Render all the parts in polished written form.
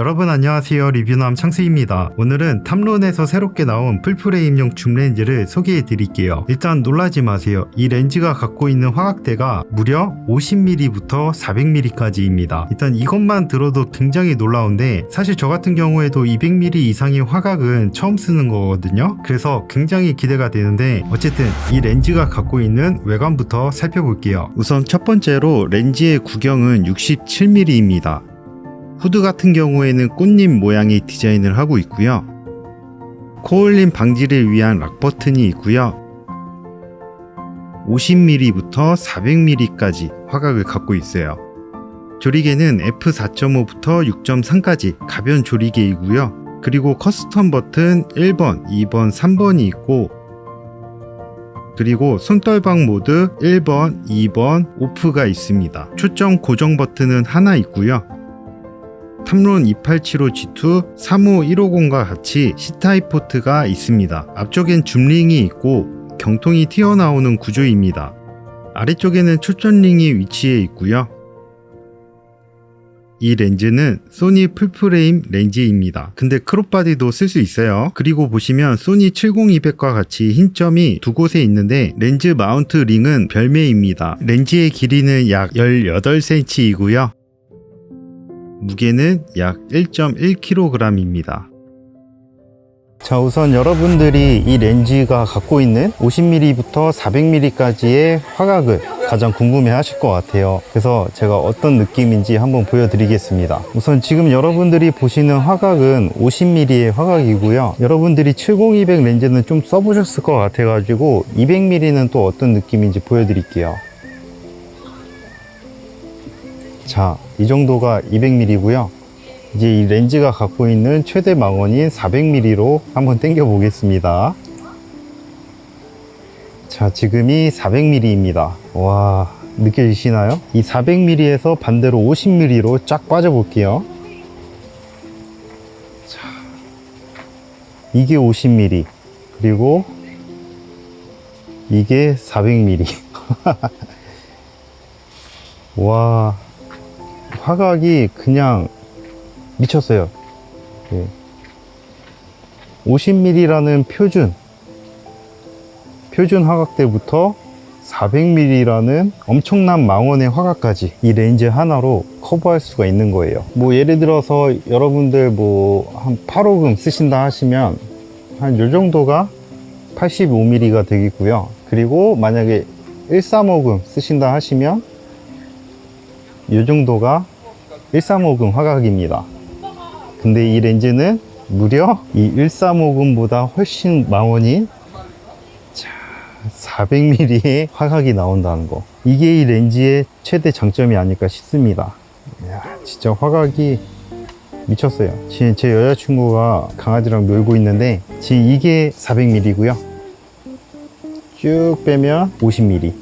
여러분 안녕하세요. 리뷰남 창수입니다. 오늘은 탐론에서 새롭게 나온 풀프레임용 줌렌즈를 소개해 드릴게요. 일단 놀라지 마세요. 이 렌즈가 갖고 있는 화각대가 무려 50mm부터 400mm까지입니다. 일단 이것만 들어도 굉장히 놀라운데 사실 저 같은 경우에도 200mm 이상의 화각은 처음 쓰는 거거든요. 그래서 굉장히 기대가 되는데 어쨌든 이 렌즈가 갖고 있는 외관부터 살펴볼게요. 우선 첫 번째로 렌즈의 구경은 67mm입니다. 후드 같은 경우에는 꽃잎 모양의 디자인을 하고 있고요. 코올림 방지를 위한 락 버튼이 있고요. 50mm부터 400mm까지 화각을 갖고 있어요. 조리개는 f4.5부터 6.3까지 가변 조리개이고요. 그리고 커스텀 버튼 1번, 2번, 3번이 있고, 그리고 손떨방 모드 1번, 2번 오프가 있습니다. 초점 고정 버튼은 하나 있고요. 탐론 2875G2 35150과 같이 C타입 포트가 있습니다. 앞쪽엔 줌링이 있고 경통이 튀어나오는 구조입니다. 아래쪽에는 초점링이 위치해 있고요. 이 렌즈는 소니 풀프레임 렌즈입니다. 근데 크롭바디도 쓸 수 있어요. 그리고 보시면 소니 70200과 같이 흰 점이 두 곳에 있는데 렌즈 마운트 링은 별매입니다. 렌즈의 길이는 약 18cm이고요. 무게는 약 1.1kg입니다. 자, 우선 여러분들이 이 렌즈가 갖고 있는 50mm부터 400mm까지의 화각을 가장 궁금해 하실 것 같아요. 그래서 제가 어떤 느낌인지 한번 보여드리겠습니다. 우선 지금 여러분들이 보시는 화각은 50mm의 화각이고요. 여러분들이 70200 렌즈는 좀 써보셨을 것 같아가지고 200mm는 또 어떤 느낌인지 보여드릴게요. 자, 이 정도가 200mm고요. 이제 이 렌즈가 갖고 있는 최대 망원인 400mm로 한번 당겨 보겠습니다. 자, 지금이 400mm입니다. 와, 느껴지시나요? 이 400mm에서 반대로 50mm로 쫙 빠져 볼게요. 자, 이게 50mm, 그리고 이게 400mm. 와, 화각이 그냥 미쳤어요. 50mm라는 표준 화각대부터 400mm라는 엄청난 망원의 화각까지 이 렌즈 하나로 커버할 수가 있는 거예요. 뭐 예를 들어서 여러분들 뭐 한 8호금 쓰신다 하시면 한 요 정도가 85mm가 되겠고요. 그리고 만약에 135금 쓰신다 하시면 이 정도가 135금 화각입니다. 근데 이 렌즈는 무려 이 135금보다 훨씬 망원인 400mm의 화각이 나온다는 거, 이게 이 렌즈의 최대 장점이 아닐까 싶습니다. 이야, 진짜 화각이 미쳤어요. 지금 제 여자친구가 강아지랑 놀고 있는데 지금 이게 400mm고요. 쭉 빼면 50mm.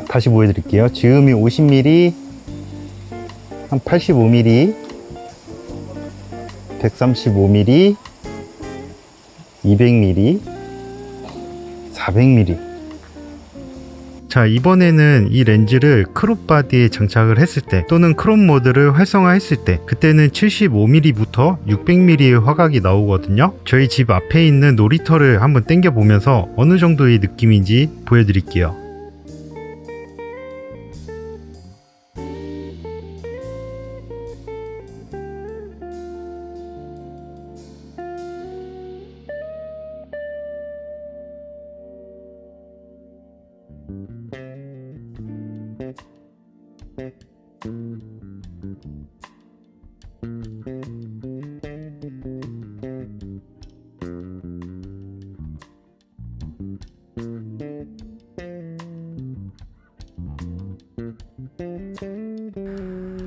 다시 보여드릴게요. 지금이 50mm, 한 85mm, 135mm, 200mm, 400mm. 자, 이번에는 이 렌즈를 크롭 바디에 장착을 했을 때 또는 크롭 모드를 활성화했을 때 그때는 75mm부터 600mm의 화각이 나오거든요. 저희 집 앞에 있는 놀이터를 한번 당겨 보면서 어느 정도의 느낌인지 보여드릴게요.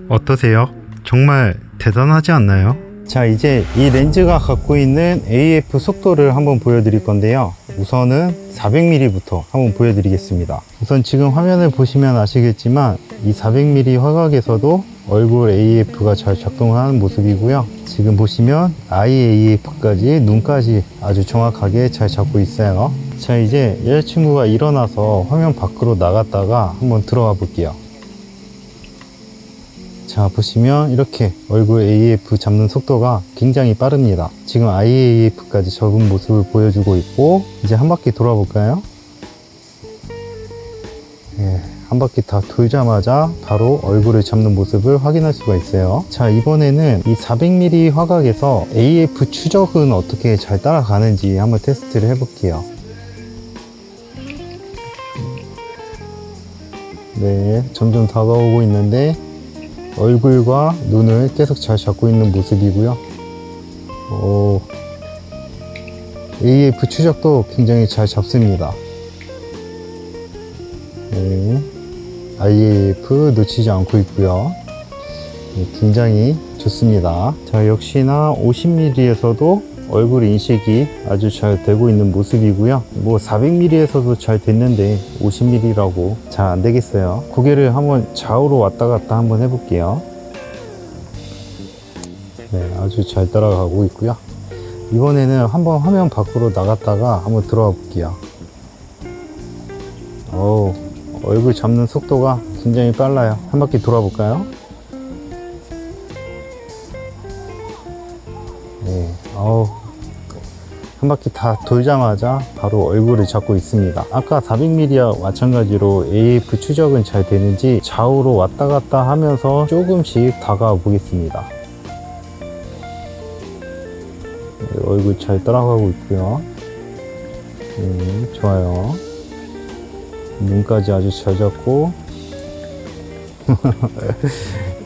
어떠세요? 정말 대단하지 않나요? 자, 이제 이 렌즈가 갖고 있는 AF 속도를 한번 보여드릴 건데요. 우선은 400mm부터 한번 보여드리겠습니다. 우선 지금 화면을 보시면 아시겠지만 이 400mm 화각에서도 얼굴 AF가 잘 작동하는 모습이고요. 지금 보시면 아이 AF까지 눈까지 아주 정확하게 잘 잡고 있어요. 자, 이제 여자친구가 일어나서 화면 밖으로 나갔다가 한번 들어가 볼게요. 자, 보시면 이렇게 얼굴 AF 잡는 속도가 굉장히 빠릅니다. 지금 IAF까지 접은 모습을 보여주고 있고, 이제 한 바퀴 돌아볼까요? 예, 한 바퀴 다 돌자마자 바로 얼굴을 잡는 모습을 확인할 수가 있어요. 자, 이번에는 이 400mm 화각에서 AF 추적은 어떻게 잘 따라가는지 한번 테스트를 해볼게요. 네, 점점 다가오고 있는데 얼굴과 눈을 계속 잘 잡고 있는 모습이고요. AF 추적도 굉장히 잘 잡습니다. 네, IAF 놓치지 않고 있고요. 네, 굉장히 좋습니다. 자, 역시나 50mm에서도 얼굴 인식이 아주 잘 되고 있는 모습이고요. 뭐 400mm에서도 잘 됐는데 50mm라고 잘 안 되겠어요. 고개를 한번 좌우로 왔다 갔다 한번 해볼게요. 네, 아주 잘 따라가고 있고요. 이번에는 한번 화면 밖으로 나갔다가 한번 들어와 볼게요. 얼굴 잡는 속도가 굉장히 빨라요. 한 바퀴 돌아볼까요? 네, 한 바퀴 다 돌자마자 바로 얼굴을 잡고 있습니다. 아까 400mm와 마찬가지로 AF 추적은 잘 되는지 좌우로 왔다 갔다 하면서 조금씩 다가와 보겠습니다. 네, 얼굴 잘 따라가고 있고요. 좋아요. 눈까지 아주 잘 잡고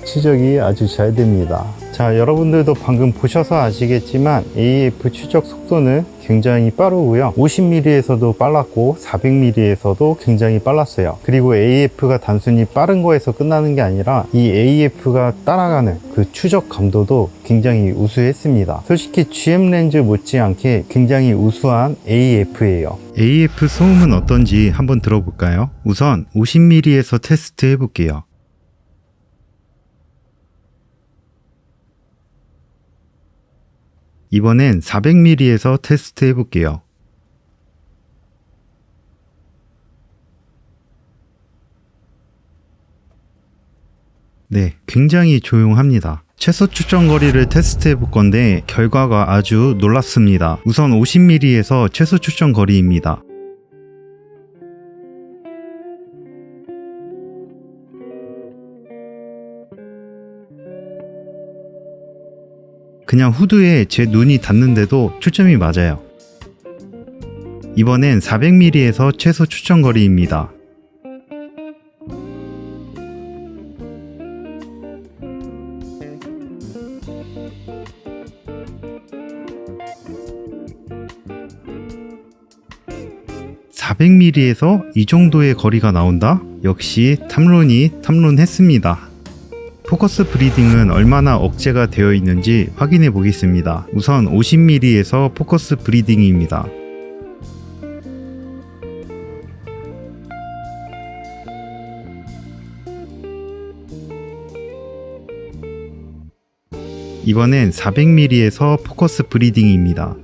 추적이 아주 잘 됩니다. 자, 여러분들도 방금 보셔서 아시겠지만 AF 추적 속도는 굉장히 빠르고요. 50mm에서도 빨랐고 400mm에서도 굉장히 빨랐어요. 그리고 AF가 단순히 빠른 거에서 끝나는 게 아니라 이 AF가 따라가는 그 추적 감도도 굉장히 우수했습니다. 솔직히 GM 렌즈 못지않게 굉장히 우수한 AF예요. AF 소음은 어떤지 한번 들어볼까요? 우선 50mm에서 테스트 해볼게요. 이번엔 400mm에서 테스트 해볼게요. 네, 굉장히 조용합니다. 최소 추정 거리를 테스트 해볼 건데 결과가 아주 놀랍습니다. 우선 50mm에서 최소 추정 거리입니다. 그냥 후드에 제 눈이 닿는데도 초점이 맞아요. 이번엔 400mm에서 최소 추정 거리입니다. (400mm에서) 이 정도의 거리가 나온다? 역시 탐론이 탐론했습니다. 포커스 브리딩은 얼마나 억제가 되어 있는지 확인해 보겠습니다. 우선 50mm에서 포커스 브리딩입니다. 이번엔 400mm에서 포커스 브리딩입니다.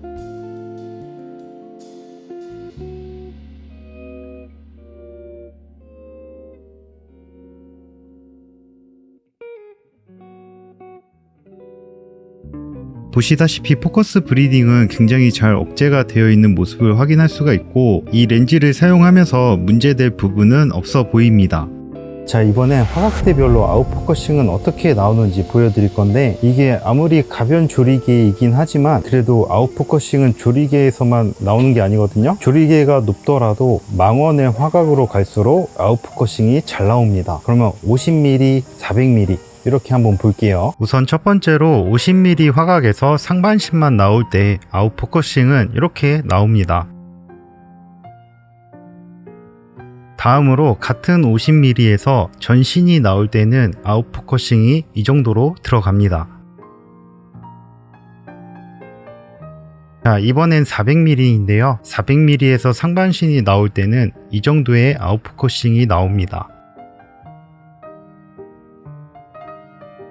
보시다시피 포커스 브리딩은 굉장히 잘 억제가 되어 있는 모습을 확인할 수가 있고 이 렌즈를 사용하면서 문제될 부분은 없어 보입니다. 자, 이번엔 화각대별로 아웃포커싱은 어떻게 나오는지 보여드릴 건데 이게 아무리 가변 조리개이긴 하지만 그래도 아웃포커싱은 조리개에서만 나오는 게 아니거든요. 조리개가 높더라도 망원의 화각으로 갈수록 아웃포커싱이 잘 나옵니다. 그러면 50mm, 400mm 이렇게 한번 볼게요. 우선 첫 번째로 50mm 화각에서 상반신만 나올 때 아웃포커싱은 이렇게 나옵니다. 다음으로 같은 50mm에서 전신이 나올 때는 아웃포커싱이 이 정도로 들어갑니다. 자, 이번엔 400mm인데요. 400mm에서 상반신이 나올 때는 이 정도의 아웃포커싱이 나옵니다.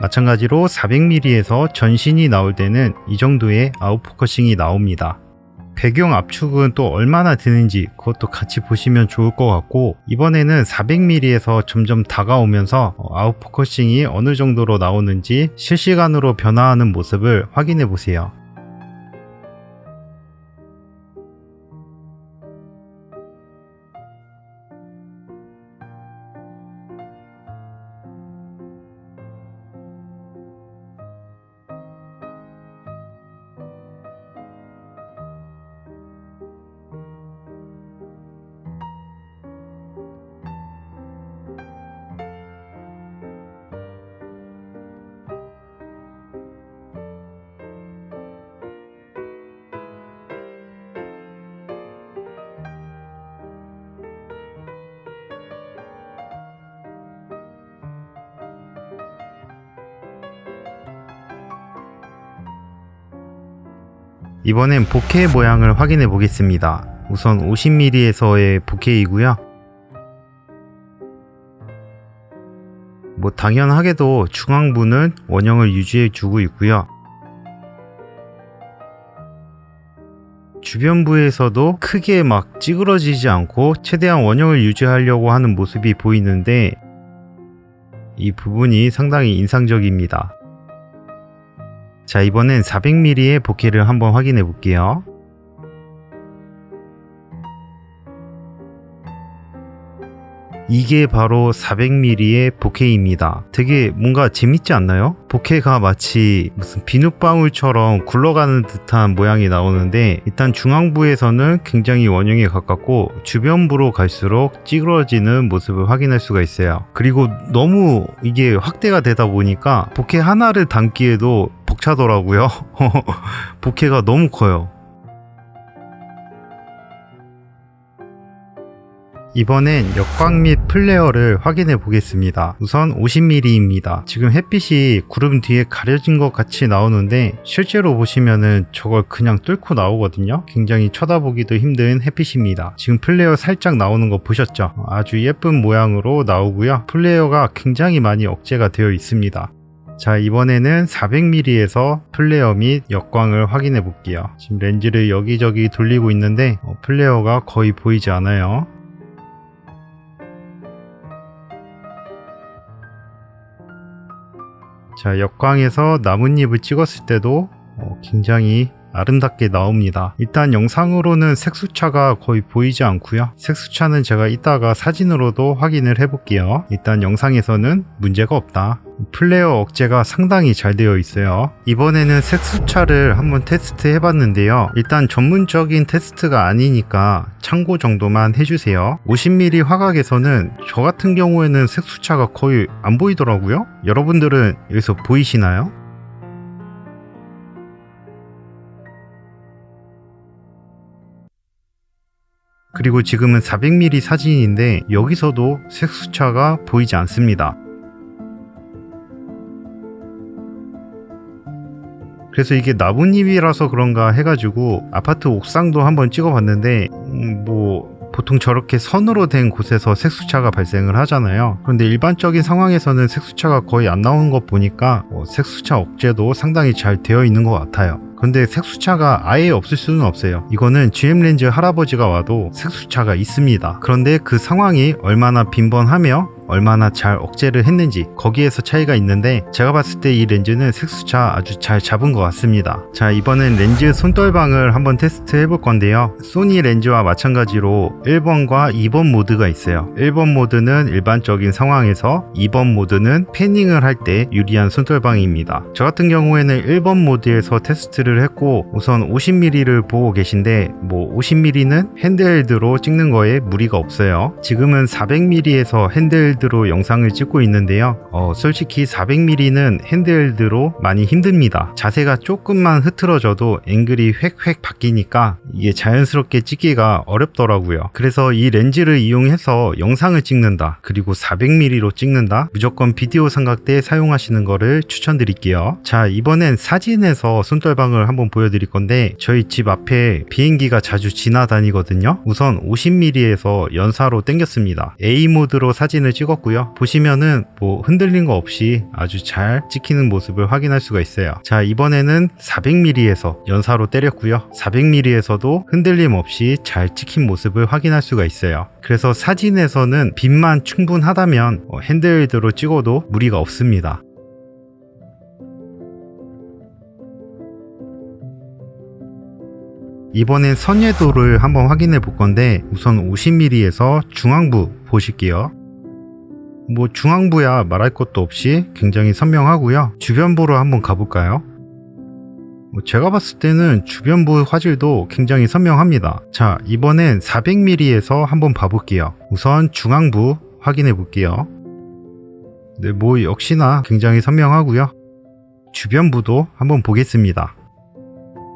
마찬가지로 400mm에서 전신이 나올 때는 이 정도의 아웃포커싱이 나옵니다. 배경 압축은 또 얼마나 드는지 그것도 같이 보시면 좋을 것 같고, 이번에는 400mm에서 점점 다가오면서 아웃포커싱이 어느 정도로 나오는지 실시간으로 변화하는 모습을 확인해 보세요. 이번엔 보케 모양을 확인해 보겠습니다. 우선 50mm에서의 보케이고요. 당연하게도 중앙부는 원형을 유지해 주고 있고요. 주변부에서도 크게 막 찌그러지지 않고 최대한 원형을 유지하려고 하는 모습이 보이는데, 이 부분이 상당히 인상적입니다. 자, 이번엔 400mm의 보케를 한번 확인해 볼게요. 이게 바로 400mm의 보케입니다. 되게 뭔가 재밌지 않나요? 보케가 마치 무슨 비눗방울처럼 굴러가는 듯한 모양이 나오는데, 일단 중앙부에서는 굉장히 원형에 가깝고 주변부로 갈수록 찌그러지는 모습을 확인할 수가 있어요. 그리고 너무 이게 확대가 되다 보니까 보케 하나를 담기에도 벅차더라고요. 보케가 너무 커요. 이번엔 역광 및 플레어를 확인해 보겠습니다. 우선 50mm입니다. 지금 햇빛이 구름 뒤에 가려진 것 같이 나오는데, 실제로 보시면은 저걸 그냥 뚫고 나오거든요. 굉장히 쳐다보기도 힘든 햇빛입니다. 지금 플레어 살짝 나오는 거 보셨죠? 아주 예쁜 모양으로 나오고요. 플레어가 굉장히 많이 억제가 되어 있습니다. 자, 이번에는 400mm에서 플레어 및 역광을 확인해 볼게요. 지금 렌즈를 여기저기 돌리고 있는데 플레어가 거의 보이지 않아요. 자, 역광에서 나뭇잎을 찍었을 때도 굉장히 아름답게 나옵니다. 일단 영상으로는 색수차가 거의 보이지 않고요. 색수차는 제가 이따가 사진으로도 확인을 해볼게요. 일단 영상에서는 문제가 없다. 플레어 억제가 상당히 잘 되어 있어요. 이번에는 색수차를 한번 테스트 해봤는데요. 일단 전문적인 테스트가 아니니까 참고 정도만 해주세요. 50mm 화각에서는 저 같은 경우에는 색수차가 거의 안 보이더라고요. 여러분들은 여기서 보이시나요? 그리고 지금은 400mm 사진인데 여기서도 색수차가 보이지 않습니다. 그래서 이게 나뭇잎이라서 그런가 해가지고 아파트 옥상도 한번 찍어봤는데 보통 저렇게 선으로 된 곳에서 색수차가 발생을 하잖아요. 그런데 일반적인 상황에서는 색수차가 거의 안 나오는 것 보니까 색수차 억제도 상당히 잘 되어 있는 것 같아요. 근데 색수차가 아예 없을 수는 없어요. 이거는 GM렌즈 할아버지가 와도 색수차가 있습니다. 그런데 그 상황이 얼마나 빈번하며 얼마나 잘 억제를 했는지 거기에서 차이가 있는데, 제가 봤을 때 이 렌즈는 색수차 아주 잘 잡은 것 같습니다. 자, 이번엔 렌즈 손떨방을 한번 테스트 해볼 건데요. 소니 렌즈와 마찬가지로 1번과 2번 모드가 있어요. 1번 모드는 일반적인 상황에서, 2번 모드는 패닝을 할 때 유리한 손떨방입니다. 저 같은 경우에는 1번 모드에서 테스트를 했고, 우선 50mm를 보고 계신데 50mm는 핸드헬드로 찍는 거에 무리가 없어요. 지금은 400mm에서 핸드헬드로 영상을 찍고 있는데요. 솔직히 400mm는 핸드헬드로 많이 힘듭니다. 자세가 조금만 흐트러져도 앵글이 획획 바뀌니까 이게 자연스럽게 찍기가 어렵더라고요. 그래서 이 렌즈를 이용해서 영상을 찍는다, 그리고 400mm로 찍는다, 무조건 비디오 삼각대 사용하시는 거를 추천드릴게요. 자, 이번엔 사진에서 손떨방을 한번 보여드릴 건데, 저희 집 앞에 비행기가 자주 지나다니거든요. 우선 50mm에서 연사로 당겼습니다. A 모드로 사진을 찍어 찍었고요. 보시면은 뭐 흔들린 거 없이 아주 잘 찍히는 모습을 확인할 수가 있어요. 자, 이번에는 400mm에서 연사로 때렸고요. 400mm에서도 흔들림 없이 잘 찍힌 모습을 확인할 수가 있어요. 그래서 사진에서는 빛만 충분하다면 핸드헬드로 찍어도 무리가 없습니다. 이번엔 선예도를 한번 확인해 볼 건데, 우선 50mm에서 중앙부 보실게요. 뭐 중앙부야 말할 것도 없이 굉장히 선명하고요. 주변부로 한번 가볼까요? 제가 봤을 때는 주변부 화질도 굉장히 선명합니다. 자, 이번엔 400mm에서 한번 봐볼게요. 우선 중앙부 확인해 볼게요. 네, 뭐 역시나 굉장히 선명하고요. 주변부도 한번 보겠습니다.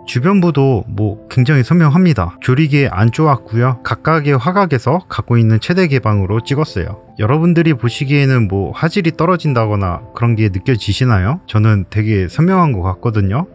주변부도 뭐 굉장히 선명합니다. 조리개 안 좋았고요. 각각의 화각에서 갖고 있는 최대 개방으로 찍었어요. 여러분들이 보시기에는 뭐 화질이 떨어진다거나 그런 게 느껴지시나요? 저는 되게 선명한 것 같거든요.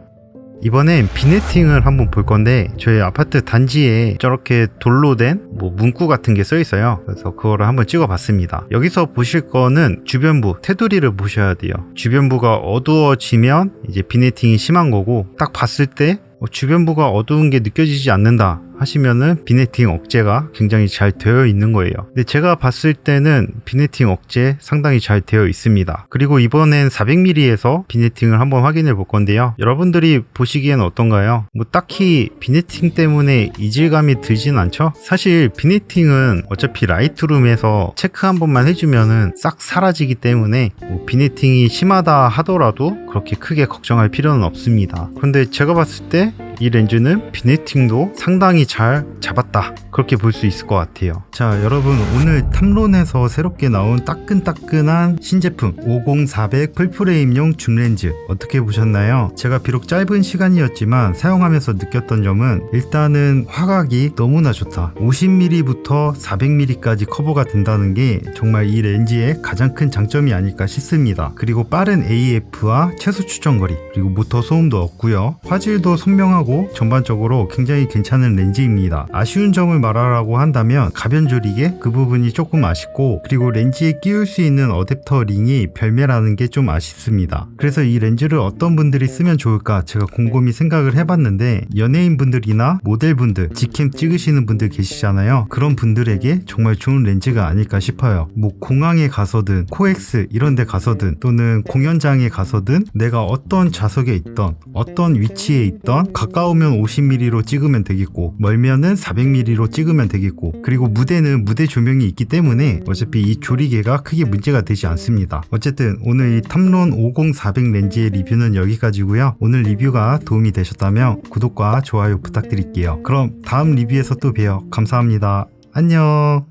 이번엔 비네팅을 한번 볼 건데, 저희 아파트 단지에 저렇게 돌로 된 뭐 문구 같은 게 써 있어요. 그래서 그거를 한번 찍어 봤습니다. 여기서 보실 거는 주변부 테두리를 보셔야 돼요. 주변부가 어두워지면 이제 비네팅이 심한 거고, 딱 봤을 때 주변부가 어두운 게 느껴지지 않는다 하시면은 비네팅 억제가 굉장히 잘 되어 있는 거예요. 근데 제가 봤을 때는 비네팅 억제 상당히 잘 되어 있습니다. 그리고 이번엔 400mm에서 비네팅을 한번 확인해 볼 건데요. 여러분들이 보시기엔 어떤가요? 뭐 딱히 비네팅 때문에 이질감이 들진 않죠? 사실 비네팅은 어차피 라이트룸에서 체크 한 번만 해주면은 싹 사라지기 때문에 뭐 비네팅이 심하다 하더라도 그렇게 크게 걱정할 필요는 없습니다. 그런데 제가 봤을 때 이 렌즈는 비네팅도 상당히 잘 잡았다, 그렇게 볼 수 있을 것 같아요. 자, 여러분, 오늘 탐론에서 새롭게 나온 따끈따끈한 신제품 50-400 풀프레임용 줌렌즈 어떻게 보셨나요? 제가 비록 짧은 시간이었지만 사용하면서 느꼈던 점은, 일단은 화각이 너무나 좋다. 50mm부터 400mm까지 커버가 된다는 게 정말 이 렌즈의 가장 큰 장점이 아닐까 싶습니다. 그리고 빠른 AF와 최소 추정거리, 그리고 모터 소음도 없고요. 화질도 선명하고 전반적으로 굉장히 괜찮은 렌즈입니다. 아쉬운 점을 말하라고 한다면 가변조리개 그 부분이 조금 아쉽고, 그리고 렌즈에 끼울 수 있는 어댑터 링이 별매라는 게 좀 아쉽습니다. 그래서 이 렌즈를 어떤 분들이 쓰면 좋을까 제가 곰곰이 생각을 해봤는데, 연예인분들이나 모델분들, 직캠 찍으시는 분들 계시잖아요. 그런 분들에게 정말 좋은 렌즈가 아닐까 싶어요. 뭐 공항에 가서든 코엑스 이런 데 가서든 또는 공연장에 가서든 내가 어떤 좌석에 있던 어떤 위치에 있던, 가까우면 50mm로 찍으면 되겠고 멀면은 400mm로 찍으면 되겠고, 그리고 무대는 무대 조명이 있기 때문에 어차피 이 조리개가 크게 문제가 되지 않습니다. 어쨌든 오늘 이 탐론 50-400 렌즈의 리뷰는 여기까지고요. 오늘 리뷰가 도움이 되셨다면 구독과 좋아요 부탁드릴게요. 그럼 다음 리뷰에서 또 봬요. 감사합니다. 안녕.